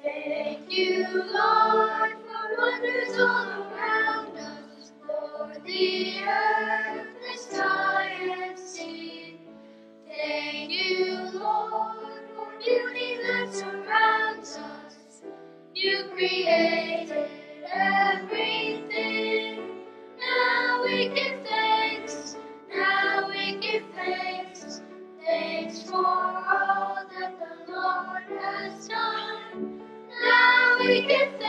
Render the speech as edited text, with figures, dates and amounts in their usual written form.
Thank you, Lord, for wonders all around us, for the earth, the sky, and sea. Thank you, Lord, for beauty that surrounds us. You created everything. Now we give thanks. Now we give thanks. Thanks for all that the Lord has done. Now we give thanks.